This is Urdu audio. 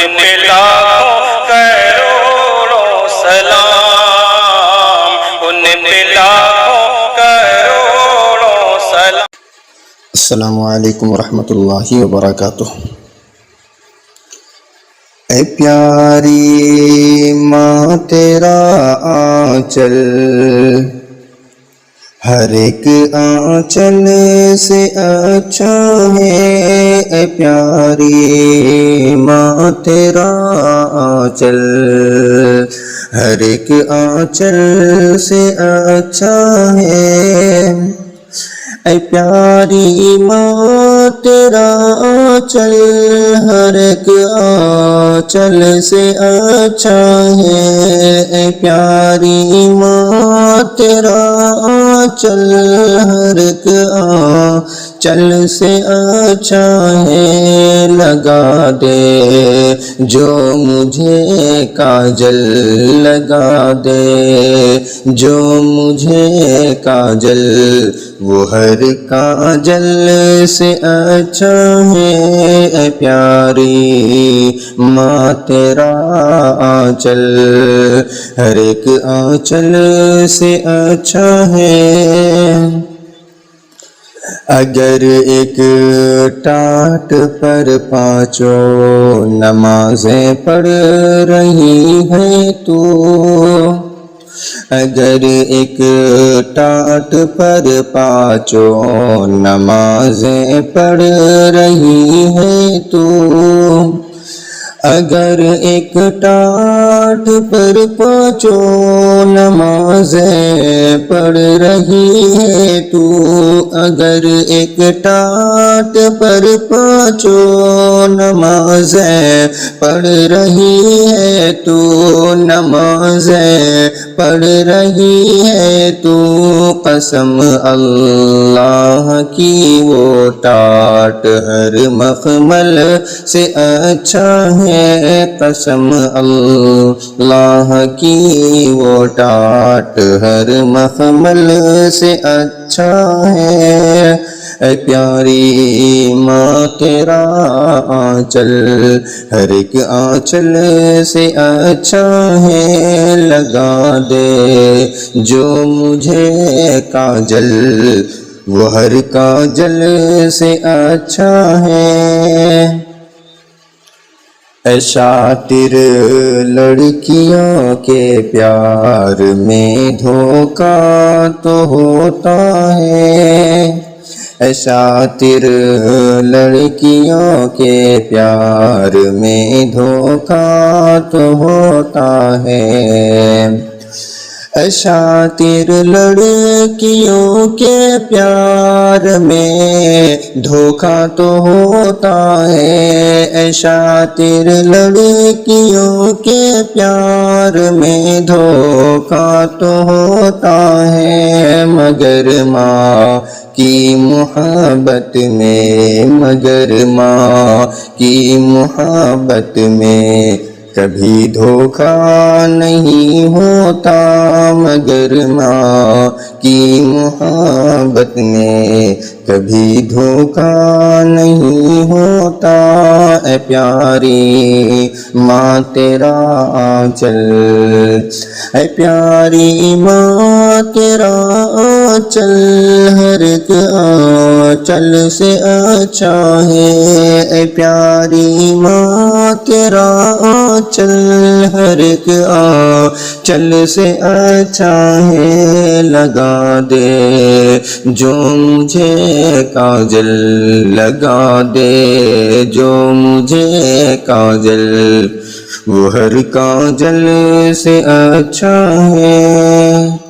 پہ لاکھوں کروڑوں سلام، ان پہ لاکھوں کروڑوں سلام۔ السلام علیکم ورحمۃ اللہ وبرکاتہ۔ اے پیاری ماں تیرا آنچل ہر ایک آنچل سے اچھا ہے، اے پیاری ماں تیرا آنچل ہر ایک آنچل سے اچھا ہے، اے پیاری ماں تیرا آنچل ہر ایک آنچل سے اچھا ہے، اے پیاری ماں تیرا آنچل ہر ایک آنچل سے اچھا ہے، لگا دے جو مجھے کاجل، لگا دے جو مجھے کاجل، وہ ہر کاجل سے اچھا ہے، اے پیاری ماں تیرا آنچل ہر ایک آنچل سے اچھا ہے۔ اگر ایک ٹاٹ پر پانچوں نمازیں پڑھ رہی ہے تو، اگر ایک ٹاٹ پر پانچوں نمازیں پڑھ رہی ہے تو، اگر ایک ٹاٹ پر پانچوں نمازیں پڑھ رہی ہے تو، اگر ایک ٹاٹ پر پانچوں نمازیں پڑھ رہی ہے تو، نمازیں پڑھ رہی ہے تو، قسم اللہ کی وہ ٹاٹ ہر مخمل سے اچھا ہے، قسم اللہ کی وہ ٹاٹ ہر مخمل سے اچھا ہے، اے پیاری ماں تیرا آنچل ہر ایک آنچل سے اچھا ہے، لگا دے جو مجھے کاجل، وہ ہر کاجل سے اچھا ہے۔ اے شاطر لڑکیوں کے پیار میں دھوکہ تو ہوتا ہے، اے شاطر لڑکیوں کے پیار میں دھوکہ تو ہوتا ہے، اے شاطر لڑکیوں کے پیار میں دھوکہ تو ہوتا ہے، اے شاطر لڑکیوں کے پیار میں دھوکہ تو ہوتا ہے، مگر ماں کی محبت میں، مگر ماں کی محبت میں کبھی دھوکہ نہیں ہوتا، مگر ماں کی محبت میں کبھی دھوکہ نہیں ہوتا، اے پیاری ماں تیرا آنچل، اے پیاری ماں تیرا آنچل ہر ایک آنچل سے اچھا ہے، اے پیاری ماں تیرا آنچل ہر ایک آنچل سے اچھا ہے، لگا دے جو مجھے کاجل، لگا دے جو مجھے کاجل، وہ ہر کاجل سے اچھا ہے۔